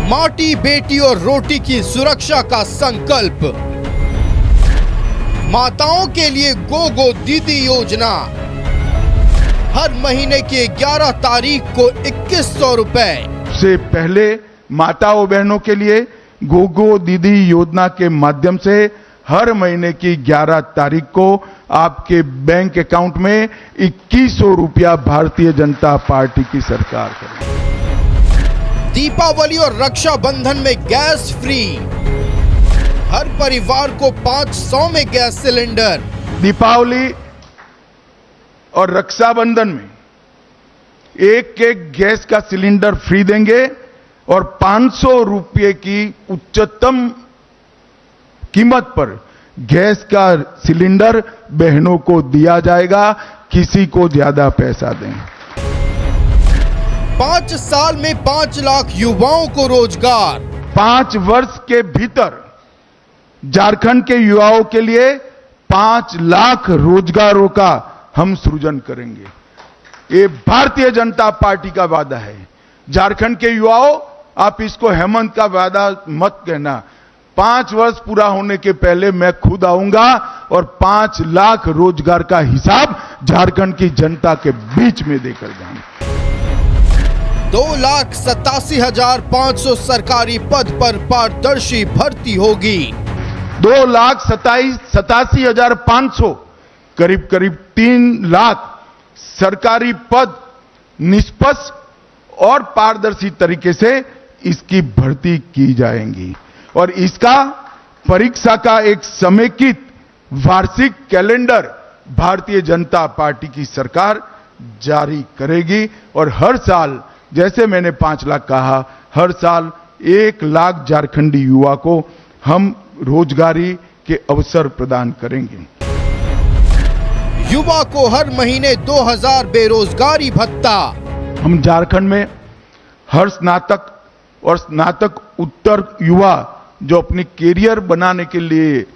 माटी, बेटी और रोटी की सुरक्षा का संकल्प। माताओं के लिए गो दीदी योजना। हर महीने की 11 तारीख को 2100 रुपए से पहले माताओं बहनों के लिए गो दीदी योजना के माध्यम से हर महीने की 11 तारीख को आपके बैंक अकाउंट में 2100 रुपया भारतीय जनता पार्टी की सरकार करेगी। दीपावली और रक्षाबंधन में गैस फ्री। हर परिवार को 500 में गैस सिलेंडर। दीपावली और रक्षाबंधन में एक गैस का सिलेंडर फ्री देंगे और 500 रुपये की उच्चतम कीमत पर गैस का सिलेंडर बहनों को दिया जाएगा, किसी को ज्यादा पैसा दें। 5 साल में 5 लाख युवाओं को रोजगार। 5 वर्ष के भीतर झारखंड के युवाओं के लिए 5 लाख रोजगारों का हम सृजन करेंगे। ये भारतीय जनता पार्टी का वादा है। झारखंड के युवाओं, आप इसको हेमंत का वादा मत कहना। 5 वर्ष पूरा होने के पहले मैं खुद आऊंगा और 5 लाख रोजगार का हिसाब झारखंड की जनता के बीच में देकर जाऊंगा। 2,87,500 सरकारी पद पर पारदर्शी भर्ती होगी। 2,87,500 करीब 3 लाख सरकारी पद निष्पक्ष और पारदर्शी तरीके से इसकी भर्ती की जाएंगी और इसका परीक्षा का एक समेकित वार्षिक कैलेंडर भारतीय जनता पार्टी की सरकार जारी करेगी और हर साल, जैसे मैंने 5 लाख कहा, हर साल 1 लाख झारखंडी युवा को हम रोजगारी के अवसर प्रदान करेंगे। युवा को हर महीने 2000 बेरोजगारी भत्ता। हम झारखंड में हर स्नातक और स्नातक उत्तर युवा जो अपनी कैरियर बनाने के लिए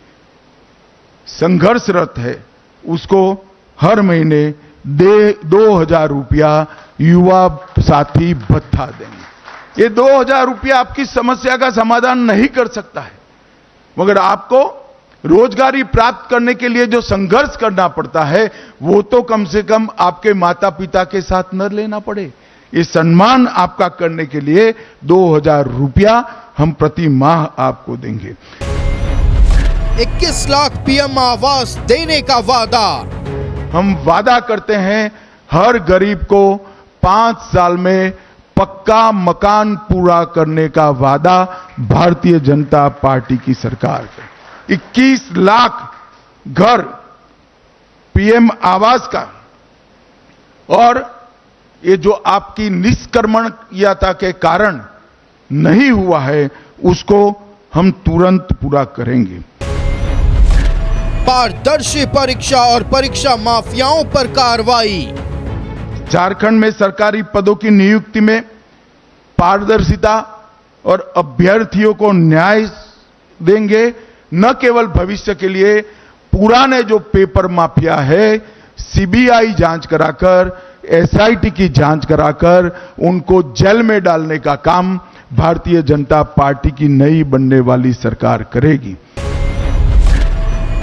संघर्षरत है, उसको हर महीने 2000 रुपया युवा साथी भत्ता देंगे। ये 2000 रुपया आपकी समस्या का समाधान नहीं कर सकता है, मगर आपको रोजगारी प्राप्त करने के लिए जो संघर्ष करना पड़ता है वो तो कम से कम आपके माता पिता के साथ न लेना पड़े। ये सम्मान आपका करने के लिए 2000 रुपया हम प्रति माह आपको देंगे। 21 लाख पीएम आवास देने का वादा। हम वादा करते हैं हर गरीब को 5 साल में पक्का मकान पूरा करने का वादा भारतीय जनता पार्टी की सरकार का। 21 लाख घर पीएम आवास का, और ये जो आपकी निष्कर्मण्यता के कारण नहीं हुआ है उसको हम तुरंत पूरा करेंगे। पारदर्शी परीक्षा और परीक्षा माफियाओं पर कार्रवाई। झारखंड में सरकारी पदों की नियुक्ति में पारदर्शिता और अभ्यर्थियों को न्याय देंगे। न केवल भविष्य के लिए, पुराने जो पेपर माफिया है, सीबीआई जांच कराकर, एसआईटी की जांच कराकर उनको जेल में डालने का काम भारतीय जनता पार्टी की नई बनने वाली सरकार करेगी।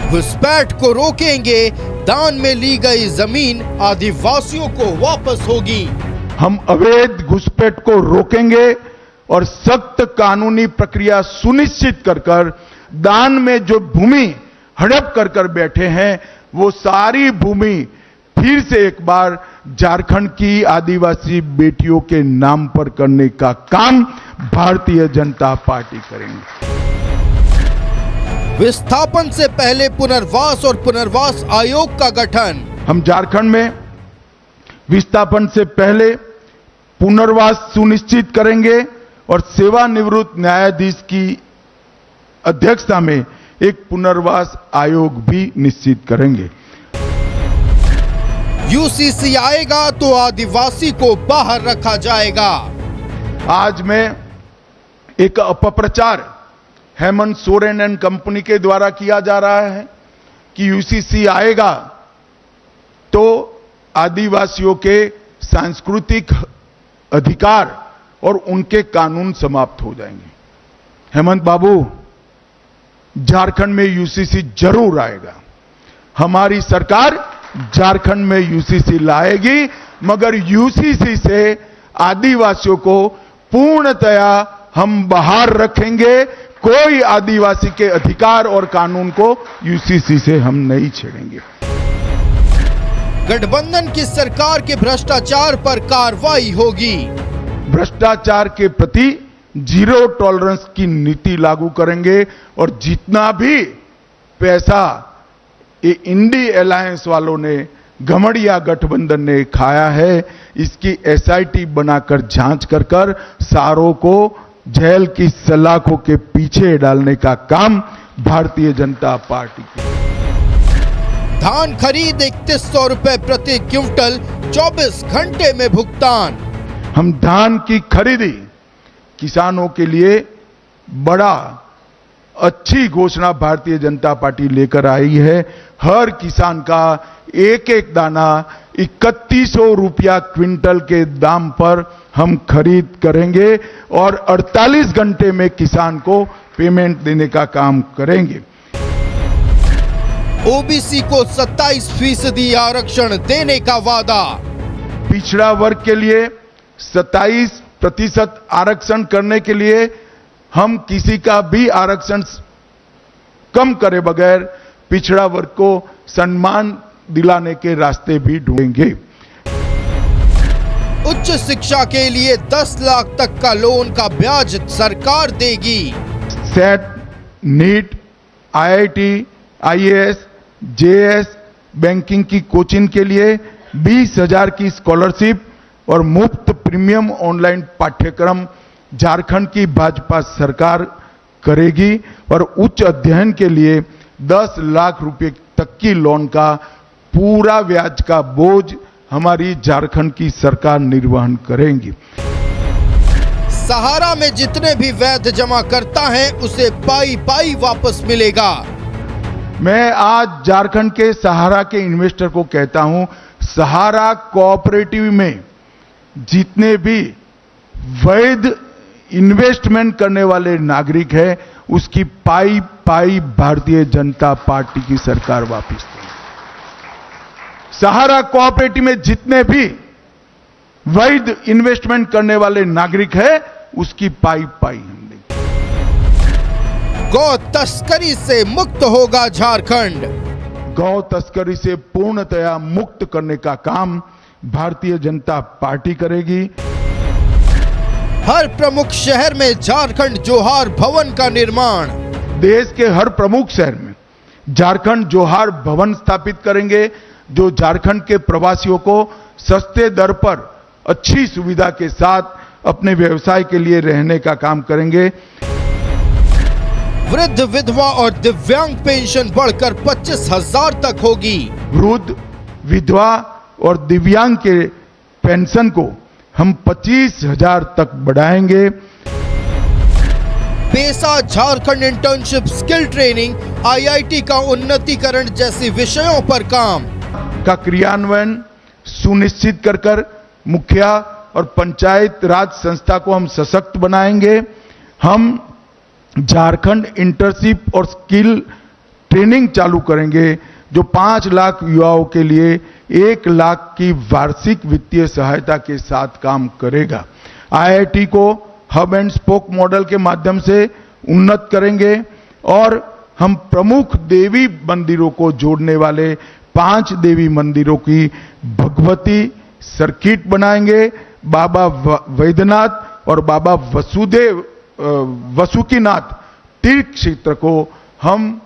घुसपैठ को रोकेंगे। दान में ली गई जमीन आदिवासियों को वापस होगी। हम अवैध घुसपैठ को रोकेंगे और सख्त कानूनी प्रक्रिया सुनिश्चित कर दान में जो भूमि हड़प कर बैठे हैं वो सारी भूमि फिर से एक बार झारखंड की आदिवासी बेटियों के नाम पर करने का काम भारतीय जनता पार्टी करेंगे। विस्थापन से पहले पुनर्वास और पुनर्वास आयोग का गठन। हम झारखंड में विस्थापन से पहले पुनर्वास सुनिश्चित करेंगे और सेवानिवृत्त न्यायाधीश की अध्यक्षता में एक पुनर्वास आयोग भी निश्चित करेंगे। यूसीसी आएगा तो आदिवासी को बाहर रखा जाएगा। आज मैं एक अपप्रचार हेमंत सोरेन एंड कंपनी के द्वारा किया जा रहा है कि यूसीसी आएगा तो आदिवासियों के सांस्कृतिक अधिकार और उनके कानून समाप्त हो जाएंगे। हेमंत बाबू, झारखंड में यूसीसी जरूर आएगा। हमारी सरकार झारखंड में यूसीसी लाएगी, मगर यूसीसी से आदिवासियों को पूर्णतया हम बाहर रखेंगे। कोई आदिवासी के अधिकार और कानून को यूसीसी से हम नहीं छेड़ेंगे। गठबंधन की सरकार के भ्रष्टाचार पर कार्रवाई होगी। भ्रष्टाचार के प्रति जीरो टॉलरेंस की नीति लागू करेंगे और जितना भी पैसा ये इंडी अलायंस वालों ने, घमड़िया गठबंधन ने खाया है, इसकी एसआईटी बनाकर जांच कर सारों को जेल की सलाखों के पीछे डालने का काम भारतीय जनता पार्टी की। धान खरीद 3100 रुपए प्रति क्विंटल, 24 घंटे में भुगतान। हम धान की खरीदी किसानों के लिए बड़ा अच्छी घोषणा भारतीय जनता पार्टी लेकर आई है। हर किसान का एक एक दाना 3100 रुपया क्विंटल के दाम पर हम खरीद करेंगे और 48 घंटे में किसान को पेमेंट देने का काम करेंगे। ओबीसी को 27% आरक्षण देने का वादा। पिछड़ा वर्ग के लिए 27% आरक्षण करने के लिए हम किसी का भी आरक्षण कम करे बगैर पिछड़ा वर्ग को सम्मान दिलाने के रास्ते भी ढूंढेंगे। उच्च शिक्षा के लिए 10 लाख तक का लोन का ब्याज सरकार देगी। SET, NEET, IIT, IAS, JS, banking की कोचिंग के लिए 20,000 की स्कॉलरशिप और मुफ्त प्रीमियम ऑनलाइन पाठ्यक्रम झारखंड की भाजपा सरकार करेगी और उच्च अध्ययन के लिए 10 लाख रुपए तक की लोन का पूरा ब्याज का बोझ हमारी झारखंड की सरकार निर्वहन करेंगी। सहारा में जितने भी वैध जमा करता है उसे पाई पाई वापस मिलेगा। मैं आज झारखंड के सहारा के इन्वेस्टर को कहता हूं, सहारा कोऑपरेटिव में जितने भी वैध इन्वेस्टमेंट करने वाले नागरिक हैं, उसकी पाई पाई भारतीय जनता पार्टी की सरकार वापस देगी। सहारा कोऑपरेटिव में जितने भी वैध इन्वेस्टमेंट करने वाले नागरिक हैं, उसकी पाई पाई हम देंगे। गौ तस्करी से मुक्त होगा झारखंड। गौ तस्करी से पूर्णतया मुक्त करने का काम भारतीय जनता पार्टी करेगी। हर प्रमुख शहर में झारखंड जोहार भवन का निर्माण। देश के हर प्रमुख शहर में झारखंड जोहार भवन स्थापित करेंगे, जो झारखंड के प्रवासियों को सस्ते दर पर अच्छी सुविधा के साथ अपने व्यवसाय के लिए रहने का काम करेंगे। वृद्ध, विधवा और दिव्यांग पेंशन बढ़कर 25,000 तक होगी। वृद्ध, विधवा और दिव्यांग के पेंशन को हम 25,000 तक बढ़ाएंगे। पेसा Jharkhand internship skill training, IIT का उन्नतीकरण जैसे विषयों पर काम का क्रियान्वयन सुनिश्चित कर मुखिया और पंचायत राज संस्था को हम सशक्त बनाएंगे। हम झारखंड इंटर्नशिप और स्किल ट्रेनिंग चालू करेंगे, जो 5 लाख युवाओं के लिए 1 लाख की वार्षिक वित्तीय सहायता के साथ काम करेगा। आईआईटी को हब एंड स्पोक मॉडल के माध्यम से उन्नत करेंगे और हम प्रमुख देवी मंदिरों को जोड़ने वाले 5 देवी मंदिरों की भगवती सर्किट बनाएंगे। बाबा वैद्यनाथ और बाबा वसुकीनाथ तीर्थ क्षेत्र को हम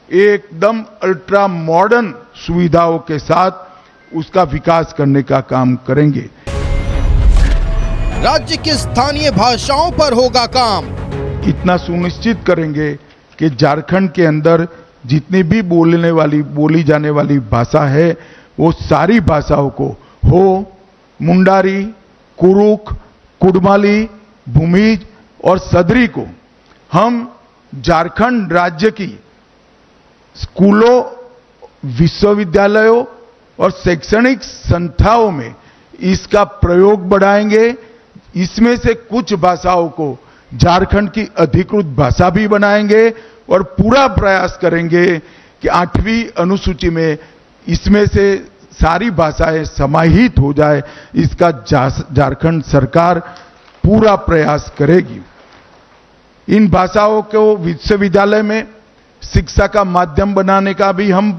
एकदम अल्ट्रा मॉडर्न सुविधाओं के साथ उसका विकास करने का काम करेंगे। राज्य की स्थानीय भाषाओं पर होगा काम। इतना सुनिश्चित करेंगे कि झारखंड के अंदर जितनी भी बोली जाने वाली भाषा है, वो सारी भाषाओं को हो, मुंडारी, कुरुख, कुडमाली, भूमिज और सदरी को हम झारखंड राज्य की स्कूलों, विश्वविद्यालयों और शैक्षणिक संस्थाओं में इसका प्रयोग बढ़ाएंगे। इसमें से कुछ भाषाओं को झारखंड की अधिकृत भाषा भी बनाएंगे और पूरा प्रयास करेंगे कि 8वीं अनुसूची में इसमें से सारी भाषाएं समाहित हो जाए। इसका झारखंड सरकार पूरा प्रयास करेगी। इन भाषाओं को विश्वविद्यालय में शिक्षा का माध्यम बनाने का भी हम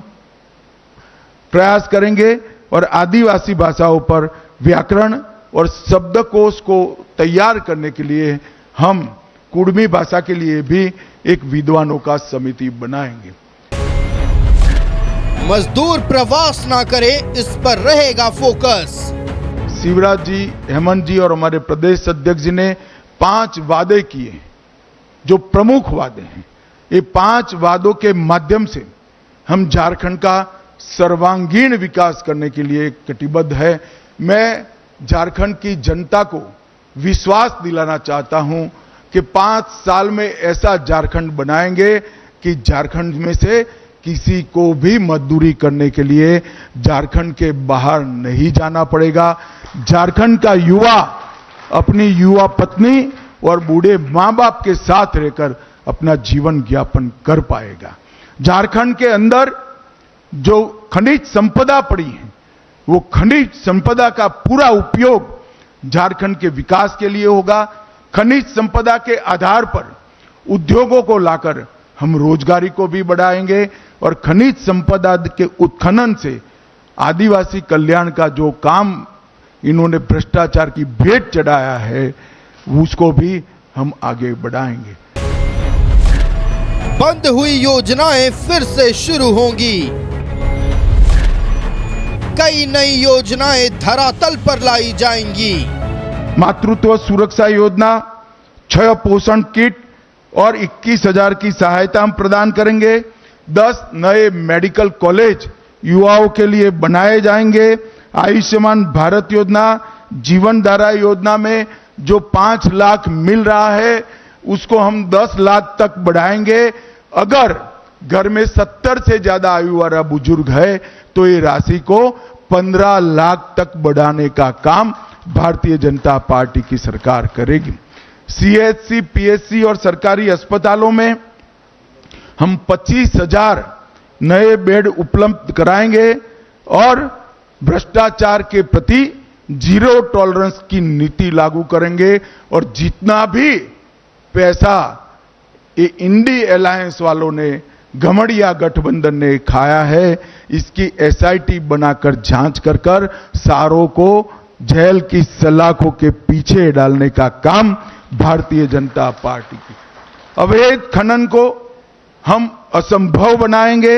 प्रयास करेंगे और आदिवासी भाषाओं पर व्याकरण और शब्दकोश को तैयार करने के लिए हम कुड़मी भाषा के लिए भी एक विद्वानों का समिति बनाएंगे। मजदूर प्रवास ना करे, इस पर रहेगा फोकस। शिवराज जी, हेमंत जी और हमारे प्रदेश अध्यक्ष जी ने 5 वादे किए, जो प्रमुख वादे हैं। ये 5 वादों के माध्यम से हम झारखंड का सर्वांगीण विकास करने के लिए कटिबद्ध है। मैं झारखंड की जनता को विश्वास दिलाना चाहता हूं कि 5 साल में ऐसा झारखंड बनाएंगे कि झारखंड में से किसी को भी मजदूरी करने के लिए झारखंड के बाहर नहीं जाना पड़ेगा। झारखंड का युवा अपनी युवा पत्नी और बूढ़े मां बाप के साथ रहकर अपना जीवन यापन कर पाएगा। झारखंड के अंदर जो खनिज संपदा पड़ी है, वो खनिज संपदा का पूरा उपयोग झारखंड के विकास के लिए होगा। खनिज संपदा के आधार पर उद्योगों को लाकर हम रोजगारी को भी बढ़ाएंगे और खनिज संपदा के उत्खनन से आदिवासी कल्याण का जो काम इन्होंने भ्रष्टाचार की भेंट चढ़ाया है, उसको भी हम आगे बढ़ाएंगे। बंद हुई योजनाएं फिर से शुरू होंगी। कई नई योजनाएं धरातल पर लाई जाएंगी। मातृत्व सुरक्षा योजना, 6 पोषण किट और 21,000 की सहायता हम प्रदान करेंगे। 10 नए मेडिकल कॉलेज युवाओं के लिए बनाए जाएंगे। आयुष्मान भारत योजना, जीवन धारा योजना में जो 5 लाख मिल रहा है, उसको हम 10 लाख तक बढ़ाएंगे। अगर घर में 70 से ज्यादा आयु वाला बुजुर्ग है तो ये राशि को 15 लाख तक बढ़ाने का काम भारतीय जनता पार्टी की सरकार करेगी। सीएचसी, पीएचसी और सरकारी अस्पतालों में हम 25,000 नए बेड उपलब्ध कराएंगे और भ्रष्टाचार के प्रति जीरो टॉलरेंस की नीति लागू करेंगे। और जितना भी पैसा ये इंडी अलायंस वालों ने, घमड़िया गठबंधन ने खाया है, इसकी एसआईटी बनाकर जांच कर सारों को जेल की सलाखों के पीछे डालने का काम भारतीय जनता पार्टी की। अवैध खनन को हम असंभव बनाएंगे।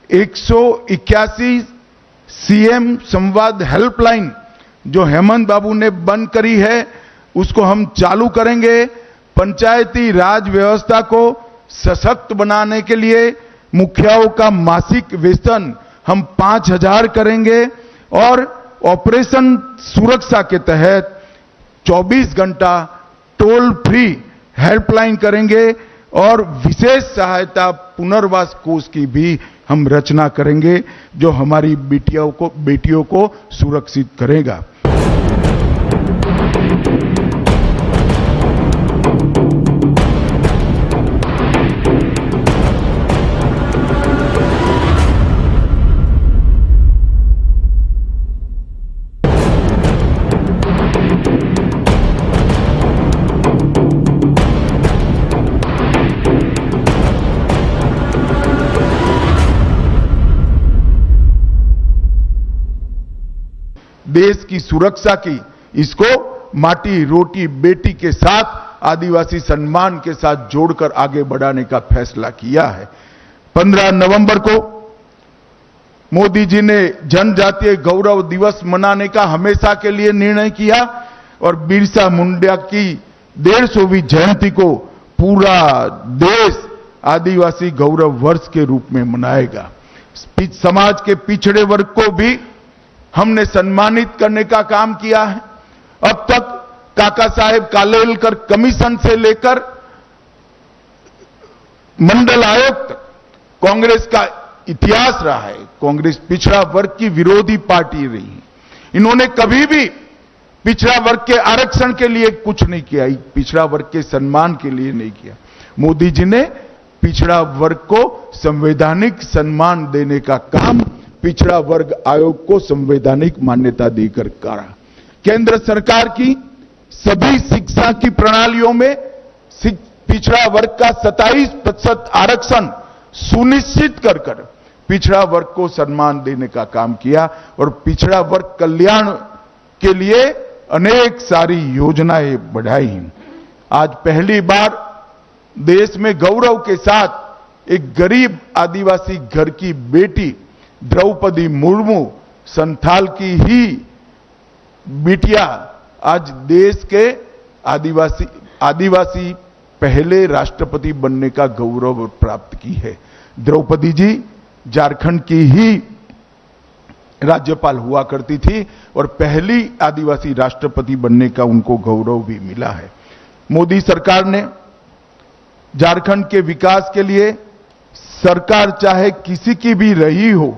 181 सीएम संवाद हेल्पलाइन जो हेमंत बाबू ने बंद करी है, उसको हम चालू करेंगे। पंचायती राज व्यवस्था को सशक्त बनाने के लिए मुखियाओं का मासिक वेतन हम 5,000 करेंगे और ऑपरेशन सुरक्षा के तहत 24 घंटा टोल फ्री हेल्पलाइन करेंगे और विशेष सहायता पुनर्वास कोष की भी हम रचना करेंगे, जो हमारी बेटियों को सुरक्षित करेगा। देश की सुरक्षा की इसको माटी रोटी बेटी के साथ आदिवासी सम्मान के साथ जोड़कर आगे बढ़ाने का फैसला किया है। 15 नवंबर को मोदी जी ने जनजातीय गौरव दिवस मनाने का हमेशा के लिए निर्णय किया और बिरसा मुंडा की 150वीं जयंती को पूरा देश आदिवासी गौरव वर्ष के रूप में मनाएगा। समाज के पिछड़े वर्ग को भी हमने सम्मानित करने का काम किया है। अब तक काका साहेब कालेलकर कमीशन से लेकर मंडल आयोग तक कांग्रेस का इतिहास रहा है। कांग्रेस पिछड़ा वर्ग की विरोधी पार्टी रही है। इन्होंने कभी भी पिछड़ा वर्ग के आरक्षण के लिए कुछ नहीं किया, पिछड़ा वर्ग के सम्मान के लिए नहीं किया। मोदी जी ने पिछड़ा वर्ग को संवैधानिक सम्मान देने का काम पिछड़ा वर्ग आयोग को संवैधानिक मान्यता देकर करा। केंद्र सरकार की सभी शिक्षा की प्रणालियों में पिछड़ा वर्ग का 27% आरक्षण सुनिश्चित कर पिछड़ा वर्ग को सम्मान देने का काम किया और पिछड़ा वर्ग कल्याण के लिए अनेक सारी योजनाएं बढ़ाई। आज पहली बार देश में गौरव के साथ एक गरीब आदिवासी घर की बेटी द्रौपदी मुर्मू, संथाल की ही बिटिया, आज देश के आदिवासी पहले राष्ट्रपति बनने का गौरव प्राप्त की है। द्रौपदी जी झारखंड की ही राज्यपाल हुआ करती थी और पहली आदिवासी राष्ट्रपति बनने का उनको गौरव भी मिला है। मोदी सरकार ने झारखंड के विकास के लिए, सरकार चाहे किसी की भी रही हो,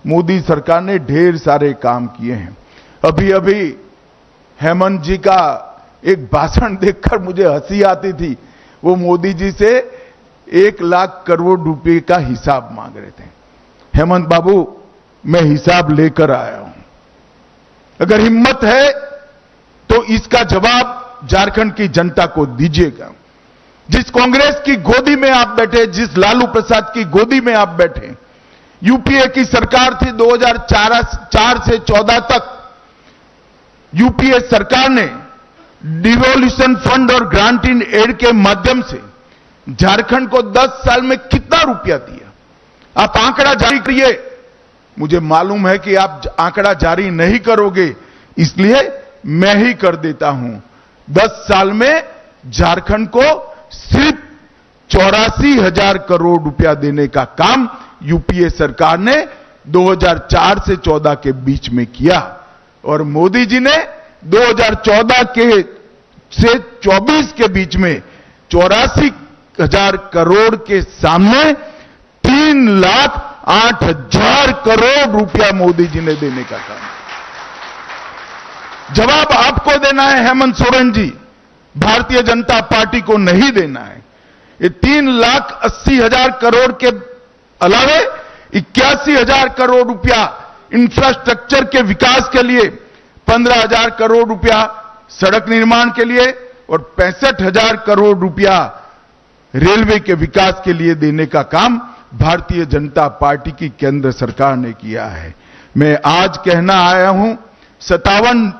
मोदी सरकार ने ढेर सारे काम किए हैं। अभी अभी हेमंत जी का एक भाषण देखकर मुझे हंसी आती थी। वो मोदी जी से 1 लाख करोड़ रुपए का हिसाब मांग रहे थे। हेमंत बाबू, मैं हिसाब लेकर आया हूं, अगर हिम्मत है तो इसका जवाब झारखंड की जनता को दीजिएगा। जिस कांग्रेस की गोदी में आप बैठे, जिस लालू प्रसाद की गोदी में आप बैठे, यूपीए की सरकार थी 2004 से 14 तक। यूपीए सरकार ने डिवोल्यूशन फंड और ग्रांट इन एड के माध्यम से झारखंड को 10 साल में कितना रुपया दिया? आप आंकड़ा जारी करिए। मुझे मालूम है कि आप आंकड़ा जारी नहीं करोगे, इसलिए मैं ही कर देता हूं। 10 साल में झारखंड को सिर्फ 84,000 करोड़ रुपया देने का काम यूपीए सरकार ने 2004 से 14 के बीच में किया और मोदी जी ने 2014 से 24 के बीच में 84,000 करोड़ के सामने 3,08,000 करोड़ रुपया मोदी जी ने देने का काम। जवाब आपको देना है हेमंत सोरेन जी, भारतीय जनता पार्टी को नहीं देना है। ये 3,80,000 करोड़ के अलावे 81,000 करोड़ रुपया इंफ्रास्ट्रक्चर के विकास के लिए, 15,000 करोड़ रुपया सड़क निर्माण के लिए और 65,000 करोड़ रुपया रेलवे के विकास के लिए देने का काम भारतीय जनता पार्टी की केंद्र सरकार ने किया है। मैं आज कहना आया हूं, 57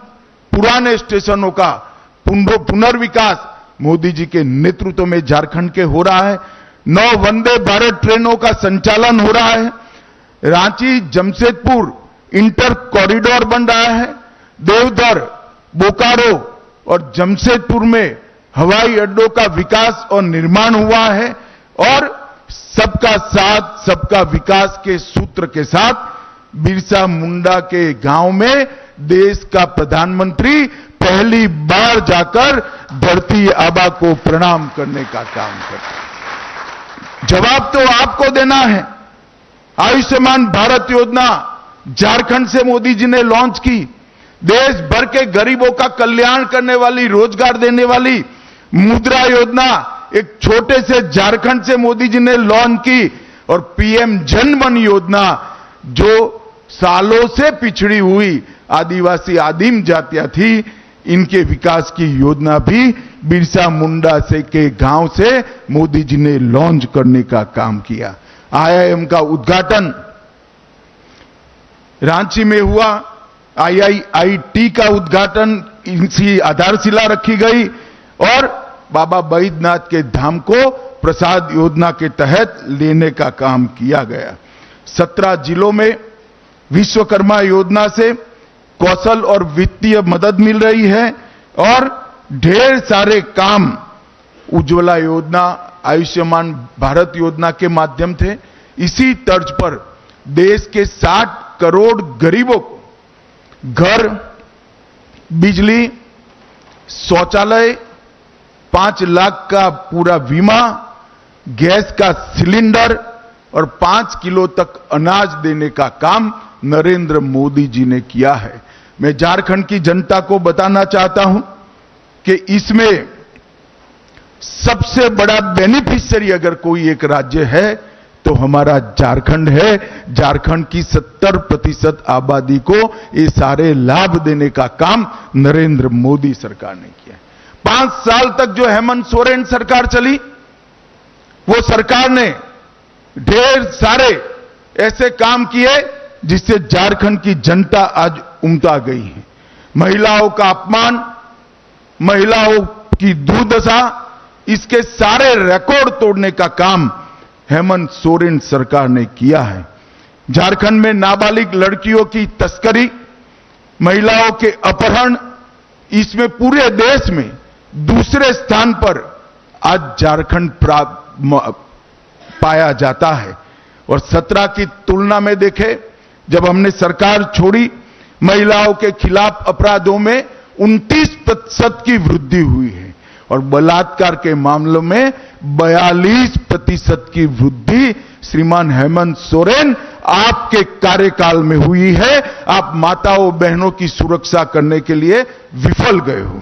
पुराने स्टेशनों का पुनर्विकास मोदी जी के नेतृत्व में झारखंड के हो रहा है। 9 वंदे भारत ट्रेनों का संचालन हो रहा है। रांची जमशेदपुर इंटर कॉरिडोर बन रहा है। देवघर, बोकारो और जमशेदपुर में हवाई अड्डों का विकास और निर्माण हुआ है और सबका साथ सबका विकास के सूत्र के साथ बिरसा मुंडा के गांव में देश का प्रधानमंत्री पहली बार जाकर धरती आबा को प्रणाम करने का काम करता। जवाब तो आपको देना है। आयुष्मान भारत योजना झारखंड से मोदी जी ने लॉन्च की। देश भर के गरीबों का कल्याण करने वाली, रोजगार देने वाली मुद्रा योजना एक छोटे से झारखंड से मोदी जी ने लॉन्च की और पीएम जन धन योजना जो सालों से पिछड़ी हुई आदिवासी आदिम जातियां थी, इनके विकास की योजना भी बिरसा मुंडा से के गांव से मोदी जी ने लॉन्च करने का काम किया। आईआईएम का उद्घाटन रांची में हुआ। आईआईटी का उद्घाटन, इनकी आधारशिला रखी गई और बाबा बैद्यनाथ के धाम को प्रसाद योजना के तहत लेने का काम किया गया। 17 जिलों में विश्वकर्मा योजना से कौशल और वित्तीय मदद मिल रही है और ढेर सारे काम उज्ज्वला योजना, आयुष्मान भारत योजना के माध्यम थे। इसी तर्ज पर देश के 60 करोड़ गरीबों को घर, बिजली, शौचालय, 5 लाख का पूरा बीमा, गैस का सिलेंडर और 5 किलो तक अनाज देने का काम नरेंद्र मोदी जी ने किया है। मैं झारखंड की जनता को बताना चाहता हूं कि इसमें सबसे बड़ा बेनिफिशियरी अगर कोई एक राज्य है तो हमारा झारखंड है। झारखंड की 70% आबादी को ये सारे लाभ देने का काम नरेंद्र मोदी सरकार ने किया। 5 साल तक जो हेमंत सोरेन सरकार चली, वो सरकार ने ढेर सारे ऐसे काम किए जिससे झारखंड की जनता आज उमटा गई है। महिलाओं का अपमान, महिलाओं की दुर्दशा, इसके सारे रिकॉर्ड तोड़ने का काम हेमंत सोरेन सरकार ने किया है। झारखंड में नाबालिग लड़कियों की तस्करी, महिलाओं के अपहरण, इसमें पूरे देश में दूसरे स्थान पर आज झारखंड पाया जाता है। और 17 की तुलना में देखें, जब हमने सरकार छोड़ी, महिलाओं के खिलाफ अपराधों में 29% की वृद्धि हुई है और बलात्कार के मामलों में 42% की वृद्धि श्रीमान हेमंत सोरेन आपके कार्यकाल में हुई है। आप माताओं बहनों की सुरक्षा करने के लिए विफल गए हो।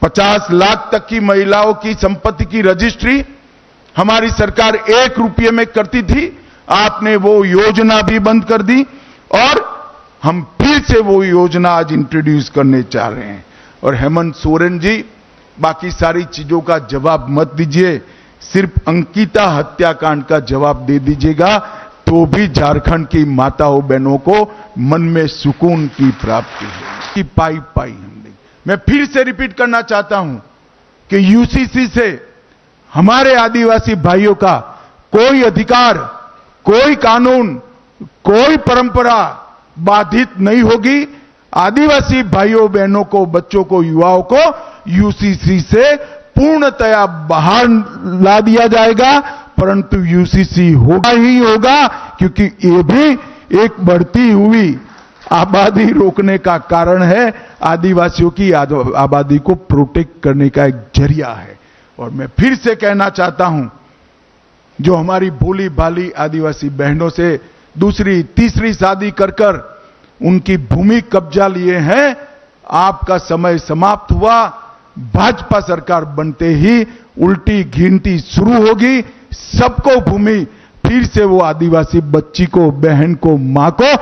50 लाख तक की महिलाओं की संपत्ति की रजिस्ट्री हमारी सरकार 1 रुपये में करती थी, आपने वो योजना भी बंद कर दी और हम फिर से वो योजना आज इंट्रोड्यूस करने चाह रहे हैं। और हेमंत सोरेन जी, बाकी सारी चीजों का जवाब मत दीजिए, सिर्फ अंकिता हत्याकांड का जवाब दे दीजिएगा तो भी झारखंड की माताओं बहनों को मन में सुकून की प्राप्ति है कि पाई हमने। मैं फिर से रिपीट करना चाहता हूं कि यूसीसी से हमारे आदिवासी भाइयों का कोई अधिकार, कोई कानून, कोई परंपरा बाधित नहीं होगी। आदिवासी भाइयों बहनों को, बच्चों को, युवाओं को यूसीसी से पूर्णतया बाहर ला दिया जाएगा, परंतु यूसीसी होगा ही होगा, क्योंकि ये भी एक बढ़ती हुई आबादी रोकने का कारण है। आदिवासियों की आबादी को प्रोटेक्ट करने का एक जरिया है। और मैं फिर से कहना चाहता हूं, जो हमारी भोली भाली आदिवासी बहनों से दूसरी तीसरी शादी कर उनकी भूमि कब्जा लिए हैं, आपका समय समाप्त हुआ। भाजपा सरकार बनते ही उल्टी गिनती शुरू होगी, सबको भूमि फिर से वो आदिवासी बच्ची को, बहन को, मां को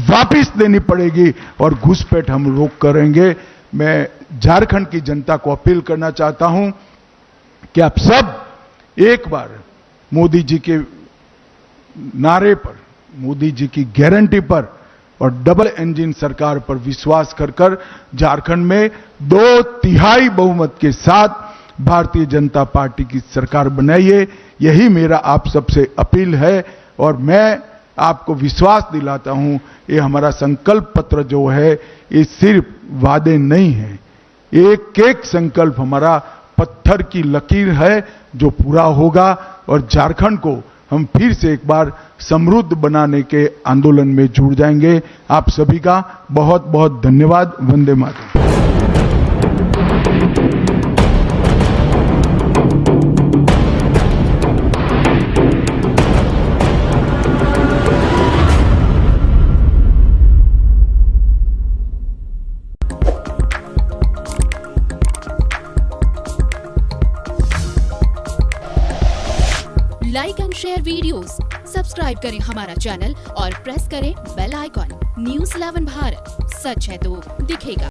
वापस देनी पड़ेगी और घुसपैठ हम रोक करेंगे। मैं झारखंड की जनता को अपील करना चाहता हूं कि आप सब एक बार मोदी जी के नारे पर, मोदी जी की गारंटी पर और डबल इंजन सरकार पर विश्वास कर झारखंड में 2/3 बहुमत के साथ भारतीय जनता पार्टी की सरकार बनाइए। यही मेरा आप सबसे अपील है और मैं आपको विश्वास दिलाता हूं, ये हमारा संकल्प पत्र जो है ये सिर्फ वादे नहीं है, एक एक संकल्प हमारा पत्थर की लकीर है जो पूरा होगा और झारखंड को हम फिर से एक बार समृद्ध बनाने के आंदोलन में जुड़ जाएंगे। आप सभी का बहुत बहुत धन्यवाद। Vande Mataram. Like and share videos, subscribe करें हमारा चैनल और प्रेस करें बेल आइकॉन। News 11 भारत, सच है तो दिखेगा।